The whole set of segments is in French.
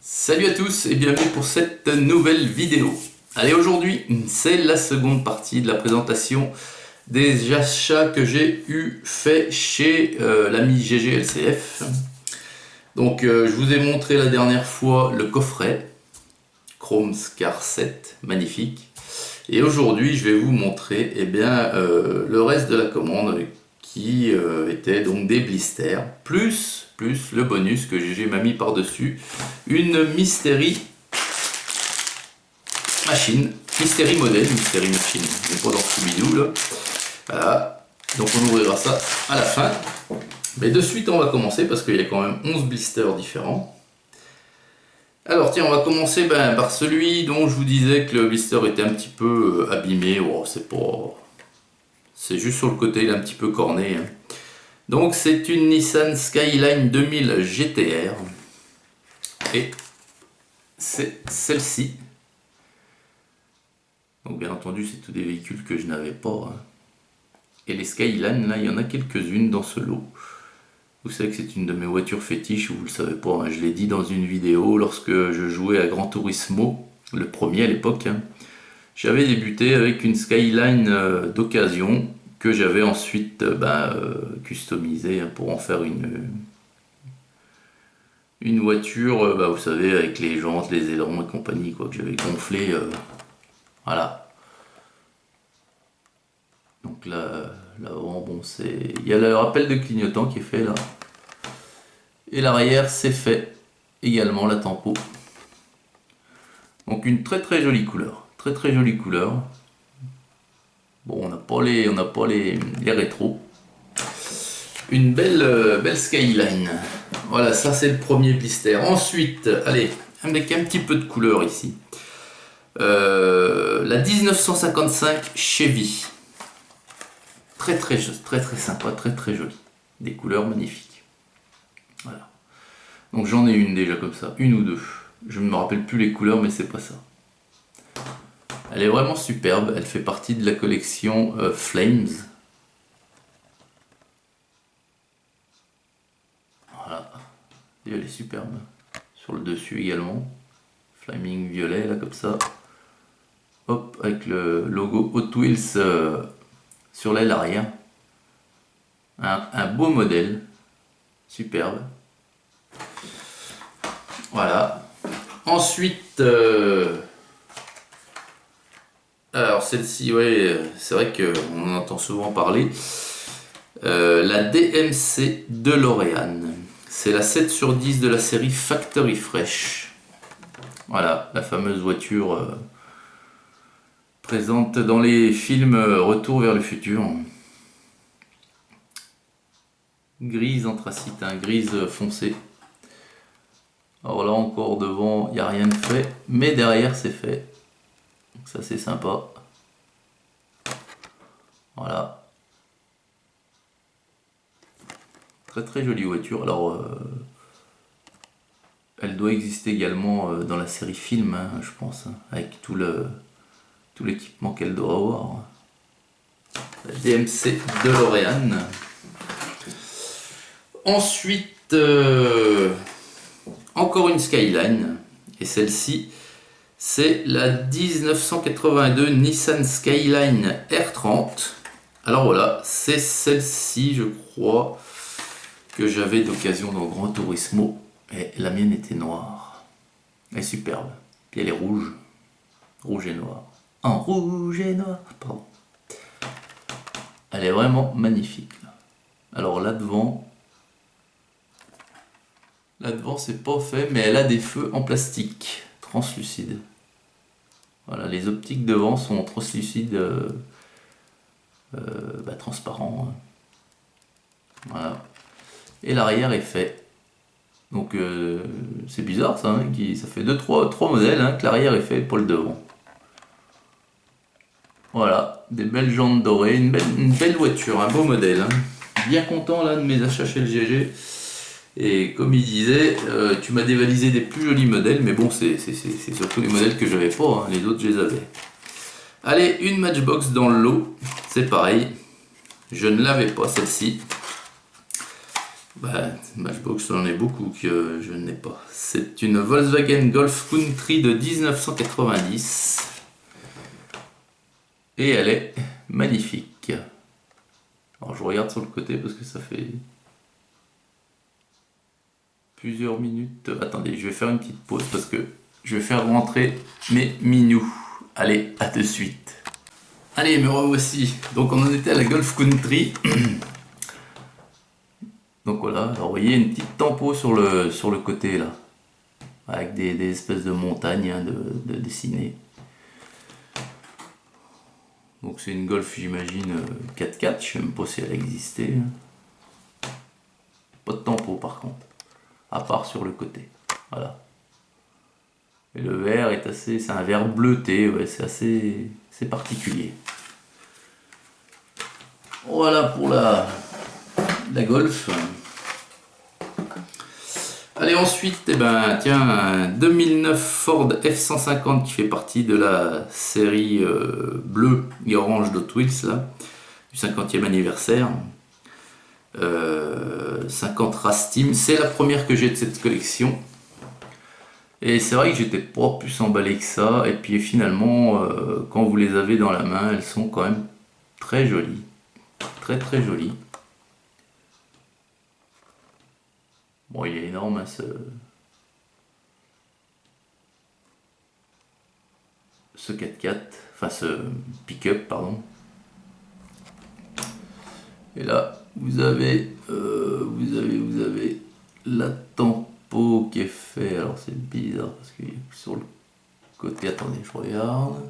Salut à tous et bienvenue pour cette nouvelle vidéo. Allez, aujourd'hui c'est la seconde partie de la présentation des achats que j'ai eu fait chez l'ami GGLCF. Donc je vous ai montré la dernière fois le coffret Chrome Scar 7, magnifique. Et aujourd'hui je vais vous montrer le reste de la commande qui était donc des blisters, plus le bonus que GG m'a mis par-dessus, une Mystery Machine, Mystery Model, Mystery Machine, on n'est pas dans Scooby-Doo là. Voilà, donc on ouvrira ça à la fin. Mais de suite on va commencer parce qu'il y a quand même 11 blisters différents. Alors tiens, on va commencer par celui dont je vous disais que le blister était un petit peu abîmé. Oh, c'est juste sur le côté, il est un petit peu corné. Hein. Donc c'est une Nissan Skyline 2000 GTR. Et c'est celle-ci. Donc bien entendu, c'est tous des véhicules que je n'avais pas. Hein. Et les Skyline, là, il y en a quelques-unes dans ce lot. Vous savez que c'est une de mes voitures fétiches, vous ne le savez pas, hein. Je l'ai dit dans une vidéo lorsque je jouais à Gran Turismo, le premier à l'époque. Hein. J'avais débuté avec une Skyline d'occasion que j'avais ensuite customisée pour en faire une voiture, vous savez, avec les jantes, les ailerons et compagnie, quoi, que j'avais gonflé. Voilà. Donc là bon, il y a le rappel de clignotant qui est fait là. Et l'arrière c'est fait également, la tempo. Donc une très jolie couleur, très jolie couleur. Bon, on n'a pas les rétros. Une belle Skyline. Voilà, ça c'est le premier blister. Ensuite, allez, avec un petit peu de couleur ici. La 1955 Chevy. Très sympa, très jolie. Des couleurs magnifiques. Voilà. Donc j'en ai une déjà comme ça, une ou deux. Je ne me rappelle plus les couleurs, mais c'est pas ça. Elle est vraiment superbe, elle fait partie de la collection Flames. Voilà, et elle est superbe. Sur le dessus également, Flaming violet là comme ça. Hop, avec le logo Hot Wheels sur l'aile arrière. Un beau modèle, superbe. Voilà. Ensuite, alors celle-ci, ouais, c'est vrai qu'on en entend souvent parler. La DMC DeLorean. C'est la 7 sur 10 de la série Factory Fresh. Voilà, la fameuse voiture présente dans les films Retour vers le futur. Grise anthracite, hein, grise foncée. Alors là encore devant, il n'y a rien de fait, mais derrière c'est fait. Donc ça c'est sympa. Voilà. Très jolie voiture. Alors elle doit exister également dans la série film, hein, je pense, hein, avec tout l'équipement qu'elle doit avoir. La DMC DeLorean. Ensuite, encore une Skyline, et celle-ci c'est la 1982 Nissan Skyline R30. Alors voilà, c'est celle-ci je crois que j'avais d'occasion dans Gran Turismo, et la mienne était noire. Elle est superbe, puis elle est rouge et noir. En rouge et noir, pardon. Elle est vraiment magnifique. Alors là devant c'est pas fait, mais elle a des feux en plastique translucide. Voilà, les optiques devant sont translucides, transparents. Hein. Voilà. Et l'arrière est fait. Donc c'est bizarre ça, hein, ça fait 3 modèles hein, que l'arrière est fait pour le devant. Voilà, des belles jantes dorées, une belle voiture, un beau modèle. Hein. Bien content là de mes achats chez le GG. Et comme il disait, tu m'as dévalisé des plus jolis modèles, mais bon, c'est surtout les modèles que j'avais pas, hein, les autres je les avais. Allez, une Matchbox dans le lot, c'est pareil, je ne l'avais pas celle-ci. Bah, Matchbox, j'en ai beaucoup que je n'ai pas. C'est une Volkswagen Golf Country de 1990. Et elle est magnifique. Alors je regarde sur le côté parce que ça fait plusieurs minutes. Attendez, je vais faire une petite pause parce que je vais faire rentrer mes minous. Allez, à de suite. Allez, me revoici. Donc on en était à la Golf Country. Donc voilà, alors vous voyez une petite tempo sur le côté là. Avec des espèces de montagnes hein, de dessiner. Donc c'est une Golf, j'imagine, 4x4, je sais même pas si elle existait. Pas de tempo par contre, à part sur le côté. Voilà. Et le vert est assez, c'est un vert bleuté, ouais, c'est assez particulier. Voilà pour la Golf. Allez, ensuite, eh ben, tiens, un 2009 Ford F-150 qui fait partie de la série bleue et orange d'Hot Wheels, là, du 50e anniversaire. 50 Race Team, c'est la première que j'ai de cette collection. Et c'est vrai que j'étais pas plus emballé que ça. Et puis finalement, quand vous les avez dans la main, elles sont quand même très jolies. Très très jolies. Bon, il est énorme hein, ce 4x4, enfin ce pick-up, pardon. Et là, vous avez la tempo qui est fait. Alors c'est bizarre parce que sur le côté, attendez, je regarde.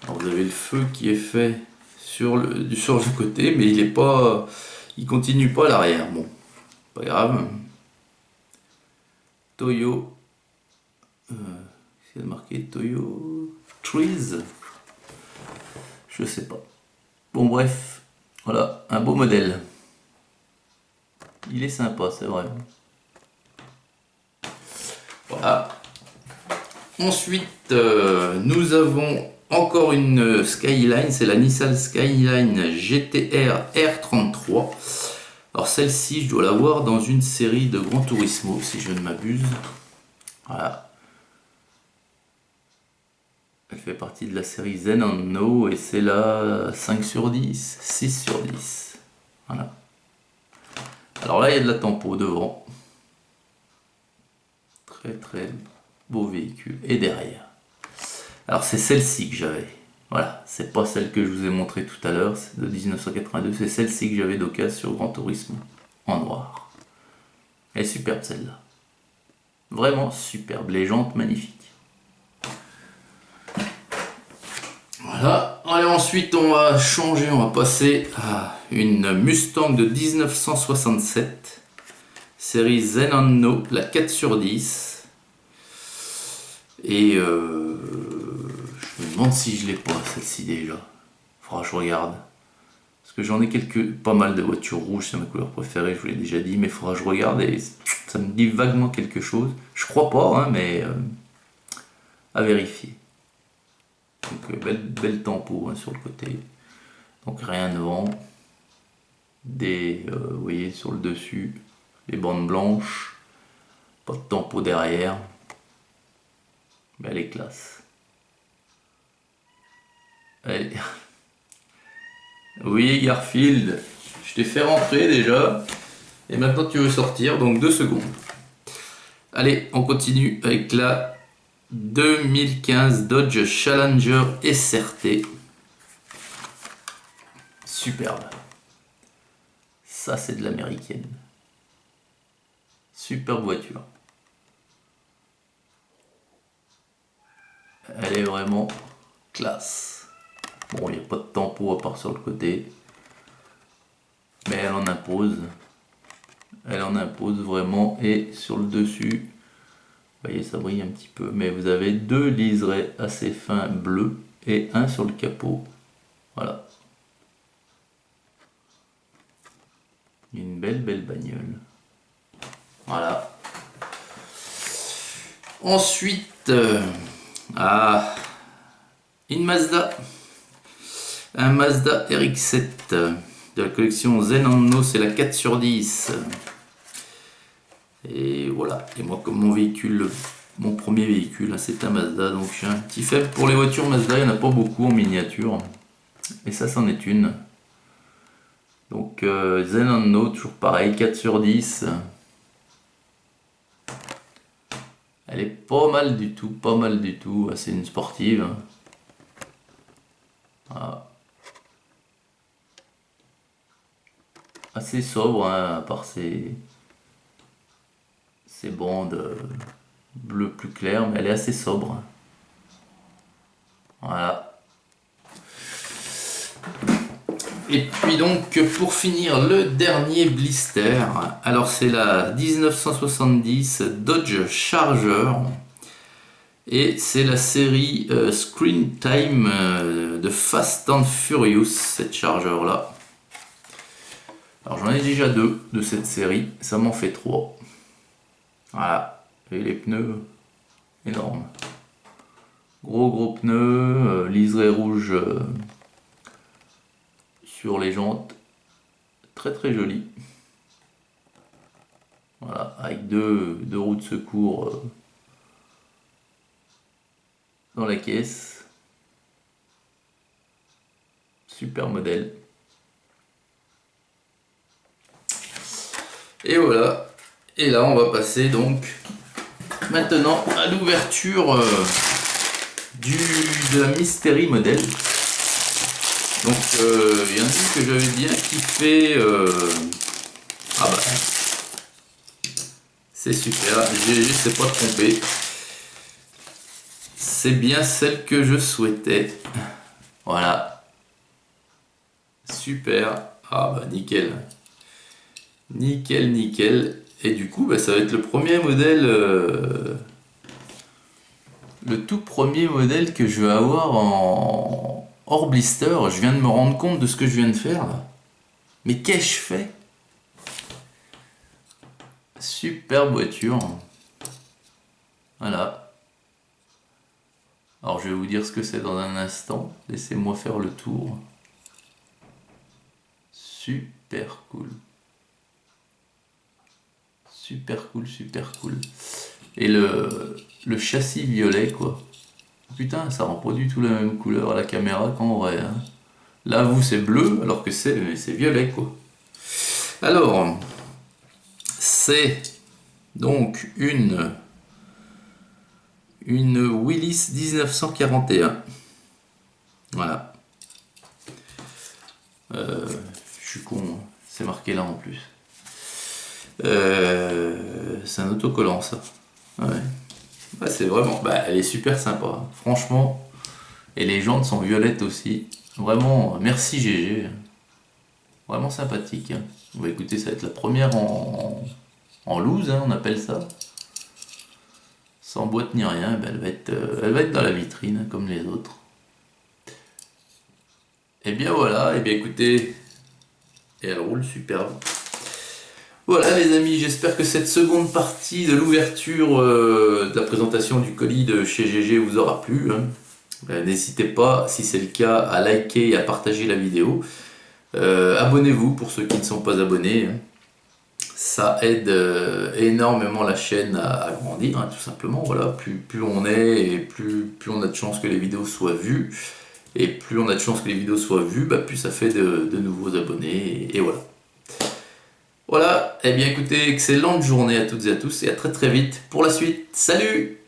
Alors vous avez le feu qui est fait sur le côté, mais il continue pas à l'arrière. Bon. Pas grave. Toyo. C'est marqué Toyo Trees. Je sais pas. Bon bref. Voilà, un beau modèle. Il est sympa, c'est vrai. Voilà. Ensuite, nous avons encore une Skyline. C'est la Nissan Skyline GTR R33. Alors celle-ci, je dois la voir dans une série de Gran Turismo, si je ne m'abuse. Voilà. Elle fait partie de la série Zen and No et c'est la 5 sur 10, 6 sur 10. Voilà. Alors là, il y a de la tempo devant. Très très beau véhicule. Et derrière. Alors c'est celle-ci que j'avais. Voilà, c'est pas celle que je vous ai montrée tout à l'heure, c'est de 1982, c'est celle-ci que j'avais d'occasion sur Gran Turismo, en noir. Elle est superbe celle-là. Vraiment superbe, les jantes magnifiques. Voilà, allez ensuite on va changer, on va passer à une Mustang de 1967, série Zen and No, la 4 sur 10. Et je me demande si je l'ai pas celle-ci déjà. Faudra que je regarde. Parce que j'en ai pas mal de voitures rouges, c'est ma couleur préférée, je vous l'ai déjà dit, mais faudra que je regarde et ça me dit vaguement quelque chose. Je crois pas, hein, mais à vérifier. Donc belle tempo hein, sur le côté. Donc rien devant. Vous voyez sur le dessus, les bandes blanches. Pas de tempo derrière. Mais elle est classe. Allez. Oui, Garfield, je t'ai fait rentrer déjà. Et maintenant tu veux sortir, donc 2 secondes. Allez, on continue avec la 2015 Dodge Challenger SRT. Superbe. Ça, c'est de l'américaine. Superbe voiture. Elle est vraiment classe. Bon, il n'y a pas de tempo à part sur le côté. Mais elle en impose. Elle en impose vraiment. Et sur le dessus, vous voyez, ça brille un petit peu. Mais vous avez 2 liserés assez fins bleus et un sur le capot. Voilà. Une belle bagnole. Voilà. Ensuite, une Mazda. Un Mazda RX-7 de la collection Zen & c'est la 4 sur 10. Et voilà, et moi comme mon véhicule, mon premier véhicule, c'est un Mazda, donc j'ai un petit faible pour les voitures Mazda, il n'y en a pas beaucoup en miniature, et ça c'en est une. Donc Zen & toujours pareil, 4 sur 10. Elle est pas mal du tout, pas mal du tout, c'est une sportive. Voilà. Assez sobre, hein, à part ces bandes bleu plus clair, mais elle est assez sobre. Voilà. Et puis donc pour finir le dernier blister, alors c'est la 1970 Dodge Charger et c'est la série Screen Time de Fast and Furious, cette Charger là. Alors j'en ai déjà 2 de cette série, ça m'en fait 3. Voilà, et les pneus énormes. Gros pneus, liseré rouge sur les jantes. Très joli. Voilà, avec deux roues de secours dans la caisse. Super modèle. Et voilà. Et là, on va passer donc maintenant à l'ouverture de la Mystery Model. Donc, il y en a une que j'avais bien kiffé. Ah bah, c'est super. GG s'est pas trompé. C'est bien celle que je souhaitais. Voilà. Super. Ah bah, nickel. Nickel. Et du coup, bah, ça va être le premier modèle, le tout premier modèle que je vais avoir en hors blister. Je viens de me rendre compte de ce que je viens de faire là. Mais qu'ai-je fait? Super voiture. Voilà. Alors je vais vous dire ce que c'est dans un instant. Laissez-moi faire le tour. Super cool. Super cool. Et le châssis violet quoi. Putain, ça rend pas du tout la même couleur à la caméra qu'en vrai. Hein. Là, vous, c'est bleu, alors que c'est violet quoi. Alors, c'est donc une Willys 1941. Voilà. Je suis con, hein. C'est marqué là en plus. C'est un autocollant ça. Ouais, c'est vraiment. Bah, elle est super sympa. Franchement. Et les jantes sont violettes aussi. Vraiment, merci GG. Vraiment sympathique. Hein. Bah, écoutez, ça va être la première en loose, hein, on appelle ça. Sans boîte ni rien. Bah, elle va être dans la vitrine, hein, comme les autres. Et bien voilà. Et bien écoutez. Et elle roule superbe. Voilà les amis, j'espère que cette seconde partie de l'ouverture de la présentation du colis de chez GG vous aura plu. Hein. N'hésitez pas, si c'est le cas, à liker et à partager la vidéo. Abonnez-vous pour ceux qui ne sont pas abonnés. Hein. Ça aide énormément la chaîne à grandir, hein, tout simplement. Voilà, plus on est et plus on a de chances que les vidéos soient vues. Et plus on a de chances que les vidéos soient vues, bah, plus ça fait de nouveaux abonnés. Et voilà. Voilà, et bien écoutez, excellente journée à toutes et à tous et à très vite pour la suite. Salut!